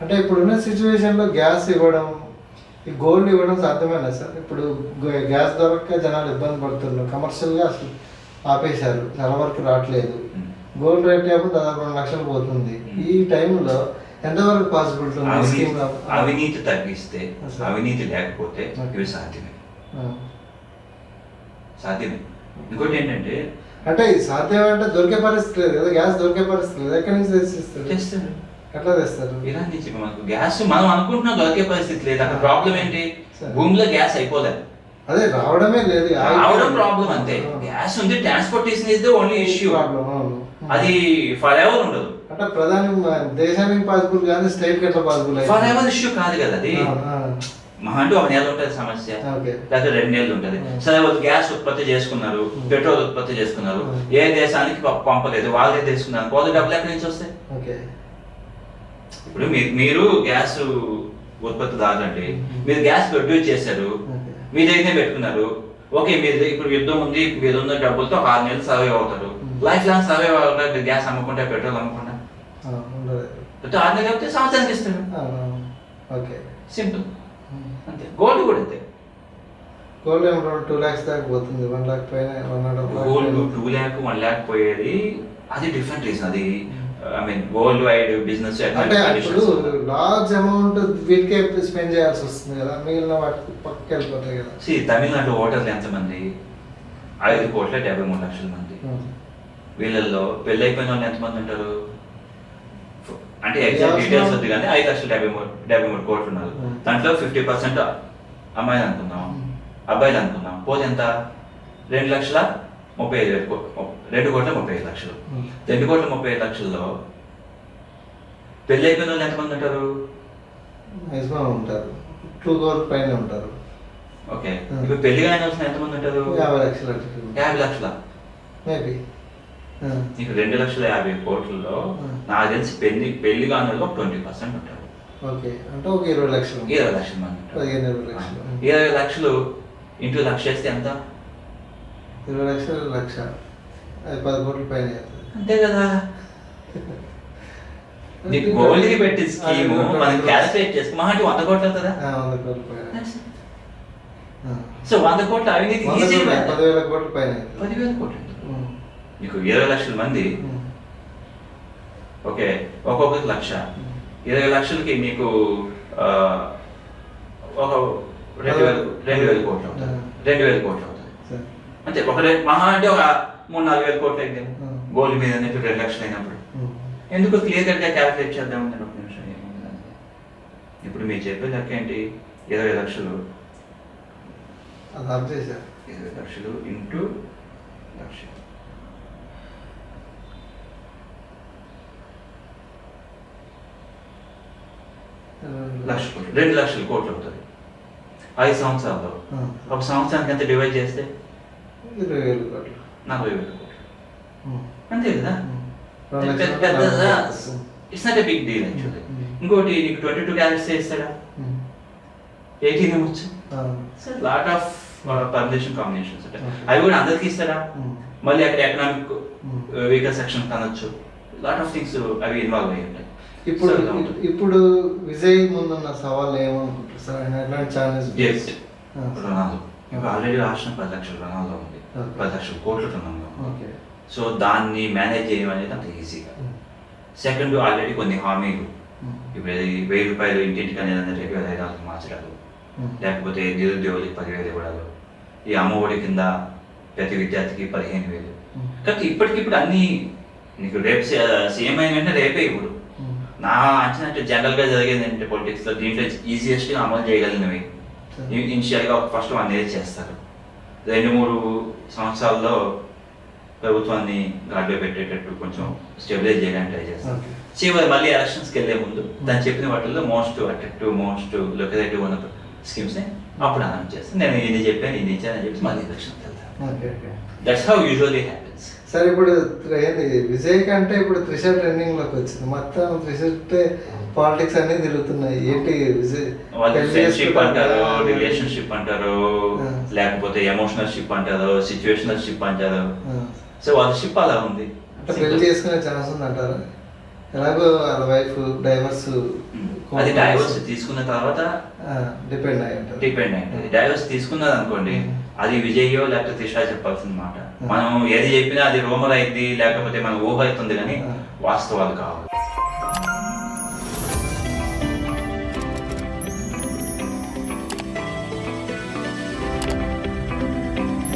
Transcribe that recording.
అంటే ఇప్పుడున్న సిచ్యువేషన్లో గ్యాస్ ఇవ్వడం, ఈ గోల్డ్ ఇవ్వడం సాధ్యమేనా సార్? ఇప్పుడు గ్యాస్ దొరక్క జనాలు ఇబ్బంది పడుతున్నారు, కమర్షియల్గా అసలు ఆపేశారు, చాలా వరకు రావట్లేదు. గోల్డ్ రేట్ ఏమో దాదాపు 2 లక్షలు పోతుంది. ఈ టైంలో ఎంతవరకు పాసిబిలిటీ ఉంది? అవినీతి తగ్గిస్తే, అవినీతి లేకపోతే ఇవి సాధ్యమే. సాధ్యమే. ఇంకోటి ఏంటంటే, అంటే సాధ్యం అంటే దొరికే పరిస్థితి లేదు కదా, గ్యాస్ దొరికే పరిస్థితి లేదు. ఎక్కడి నుంచి తెస్తారు? ఎట్లా తెస్తారు? ఇరాన్ నుంచి మనకు గ్యాస్ మనం అనుకుంటున్నాం దొరికే పరిస్థితి లేదు. అక్కడ ప్రాబ్లం ఏంటి? భూమిలో గ్యాస్ అయిపోలేదు, అదే రావడమే లేదు. రావడం ప్రాబ్లం అంతే. గ్యాస్ ఉంది, transportation is the only issue. అది ఫర్ ఎవర్ ఉండదు. అంటే ప్రధాని దేశానికి పాసిబుల్ కానీ స్టేట్ కి ఎట్లా పాసిబుల్? ఫర్ ఎవర్ ఇష్యూ కాదు కదా అది. మహా అంటే 1 నెల ఉంటుంది సమస్య, లేకపోతే 2 నెలలు ఉంటుంది. సరే వాళ్ళు గ్యాస్ ఉత్పత్తి చేసుకున్నారు, పెట్రోల్ ఉత్పత్తి చేసుకున్నారు, ఏ దేశానికి పంపలేదు, వాళ్ళే తీసుకున్నారు, పోతే డబ్బులు ఎక్కడి నుంచి వస్తాయి? ఇప్పుడు మీరు గ్యాస్ ఉత్పత్తిదారు అంటే మీరు గ్యాస్ ప్రొడ్యూస్ చేశారు, మీ దగ్గరనే పెట్టుకున్నారు. ఓకే, మీరు ఇప్పుడు యుద్ధం ఉంది, మీరు ఉన్న డబ్బులతో 6 నెలలు సర్వైవ్ అవుతారు. లైఫ్ లాంగ్ సర్వైవ్ అవుతారు. మీరు గ్యాస్ అమ్ముకుంటే, పెట్రోల్ అమ్ముకుంటా 6 నెలలు అయితే సంవత్సరానికి ఇస్తారు. సింపుల్ అంతే. గోల్డ్ కూడా అంతే. గోల్డ్ 2 lakhs దాకా పోతుంది, 1 lakh పైన. గోల్డ్ 2 lakh 1 lakh పోయేది అది డిఫరెంట్ రీజన్. అది I mean world wide business అంటే ఇప్పుడు లార్జ్ అమౌంట్ వీటికే స్పెండ్ చేయాల్సి వస్తుంది కదా, మిగిలిన వాటికి పక్కకి వెళ్ళిపోతాయి కదా. తమిళనాడు ఓటర్లు ఎంతమంది? 5,73,00,000 మంది. వీళ్ళల్లో పెళ్లి అయిపోయిన వాళ్ళు ఎంతమంది ఉంటారు? అంటే ఎగ్జాక్ట్ డీటెయిల్స్ వద్దు కానీ 5,73,00,000 కోట్లు ఉన్నారు. దాంట్లో 50% అమ్మాయిలు అనుకుందాం, అబ్బాయిలు అనుకుందాం. పోతే ఎంత? 2,35,000 2,35,00,000. 2,35,00,000లో పెళ్లి అయిపోయిన వాళ్ళు ఎంతమంది ఉంటారు? ఉంటారు 2 crore పైన ఉంటారు. ఓకే, ఇప్పుడు పెళ్లిగా అయిన ఎంతమంది ఉంటారు? 50 లక్షల మేబీ. నీకు 2,50,00,000 నాకు తెలిసి పెళ్లి కాని వాళ్ళు 20% ఉంటారు. ఓకే, అంటే ఒక 20 లక్షలు 20 లక్షల మంది ఉంటారు. 20 లక్షలు 20 లక్షలు ఇంటూ 1,00,000 చేస్తే ఎంత? 20 లక్షలు 1,00,000, అది 10 కోట్ల పైన. అంతే కదా. నీకు గోల్డ్ కి పెట్టి స్కీమ్ మనం క్యాలిక్యులేట్ చేసుకుని మహా 100 కోట్లు అవుతుందా? 100 కోట్ల పైన. సో 100 కోట్ల అవినీతి 10,000 కోట్ల పైన. 10,000 కోట్లు. నీకు 20 లక్షల మంది, ఓకే, ఒక్కొక్కరికి 1,00,000. 20 లక్షలకి నీకు ఒక 2,000 కోట్లు అవుతుంది. 2,000 కోట్లు అవుతుంది అంతే. మహా అంటే ఒక 3,000-4,000 కోట్లు అయింది గోల్డ్ మీద 2 లక్షలు అయినప్పుడు. ఎందుకు క్లియర్ కట్గా క్యాలిక్యులేట్ చేద్దామని ఒక నిమిషం. ఇప్పుడు మీరు చెప్పే లెక్క ఏంటి? 20 లక్షలు 20 లక్షలు ఇంటూ 1,00,000. 2 లక్షల కోట్లు అవుతుంది 5 సంవత్సరాల్లో. ఒక సంవత్సరానికి ఎంత డివైడ్ చేస్తే 20,000 కోట్లు, 40,000 కోట్లు. అంతే కదా. It's not a big deal actually. ఇంకోటి నీకు 22 క్యారెట్స్ ఇస్తాడా? 18 ఇవ్వచ్చు. లాట్ ఆఫ్ పర్మిషన్ కాంబినేషన్స్ ఉంటాయి. అవి కూడా అందరికి ఇస్తాడా? మళ్ళీ అక్కడ ఎకనామిక్ వీకర్ సెక్షన్ కనొచ్చు. లాట్ ఆఫ్ థింగ్స్ అవి ఇన్వాల్వ్ అయ్యి ఉంటాయి. ఇప్పుడు విజయ్ ముందున్న సవాళ్ళు ఏమనుకుంటారు సార్? ఎలాంటి ఛాలెంజ్? రొనాల్డో ఇంకా ఆల్రెడీ రాష్ట్రం 10 లక్షల రొనాల్డో ఉంది, 10 లక్షల కోట్ల రొనాల్డో. సో దాన్ని మేనేజ్ చేయడం అనేది అంత ఈజీగా. సెకండ్, ఆల్రెడీ కొన్ని హామీలు. ఇప్పుడు 1,000 రూపాయలు ఇంటింటికి అనేది 2,500 మార్చడాలు, లేకపోతే నిరుద్యోగులకి 10,000 ఇవ్వడాలు, ఈ అమ్మఒడి కింద ప్రతి విద్యార్థికి 15,000. కాబట్టి ఇప్పటికిప్పుడు అన్ని నీకు రేపు సీఎం అయిన వెంటనే రేపే ఇప్పుడు నా అంచనా జనరల్గా జరిగేది ఏంటంటే పొలిటిక్స్లో దీంట్లో ఈజియెస్ట్గా అమలు చేయగలిగినవి ఇనిషియల్గా ఫస్ట్ 1 year చేస్తారు. 2-3 సంవత్సరాల్లో ప్రభుత్వాన్ని గాడిలో పెట్టేటట్టు కొంచెం స్టెబిలైజ్ చేయడానికి ట్రై చేస్తారు. చివరి మళ్ళీ ఎలక్షన్స్కి వెళ్ళే ముందు దాన్ని చెప్పిన వాటిల్లో మోస్ట్ అట్రాక్టివ్, మోస్ట్ లొకేటివ్ ఉన్న స్కీమ్స్ని అప్పుడు అనౌన్స్ చేస్తాను. నేను ఇది చెప్పాను, ఇది ఇచ్చానని చెప్పి మళ్ళీ ఎలక్షన్కి వెళ్తాను. That's how usually happens. Sir ఇప్పుడు ఏంటి విజయ్ కంటే ఇప్పుడు త్రిష ట్రెండింగ్ లోకి వచ్చింది. మొత్తం త్రిష పాలిటిక్స్ అన్ని తిరుగుతున్నాయి. ఏంటి విజయ్? ఫ్రెండ్షిప్ అంటారు, రిలేషన్షిప్ అంటారు, లేకపోతే ఎమోషనల్ షిప్ అంటారు, సిచ్యువేషనల్ షిప్ అంటారు. సో వాళ్ళ షిప్ అలా ఉంది. అంటే పెళ్లి చేసుకునే ఛాన్స్ ఉంది అంటారా? ఎలాగో వాళ్ళ వైఫ్ డైవర్స్ అది డైవర్స్ తీసుకున్న తర్వాత డిపెండ్ అయి ఉంటుంది. డిపెండ్ అయింది. డైవర్స్ తీసుకున్నది అనుకోండి, అది విజయ్యో లేకపోతే త్రిష చెప్పాల్సిన మాట. మనం ఏది చెప్పినా అది రూమర్ అయింది, లేకపోతే మన ఊహ అవుతుంది, కానీ వాస్తవాలు కావాలి.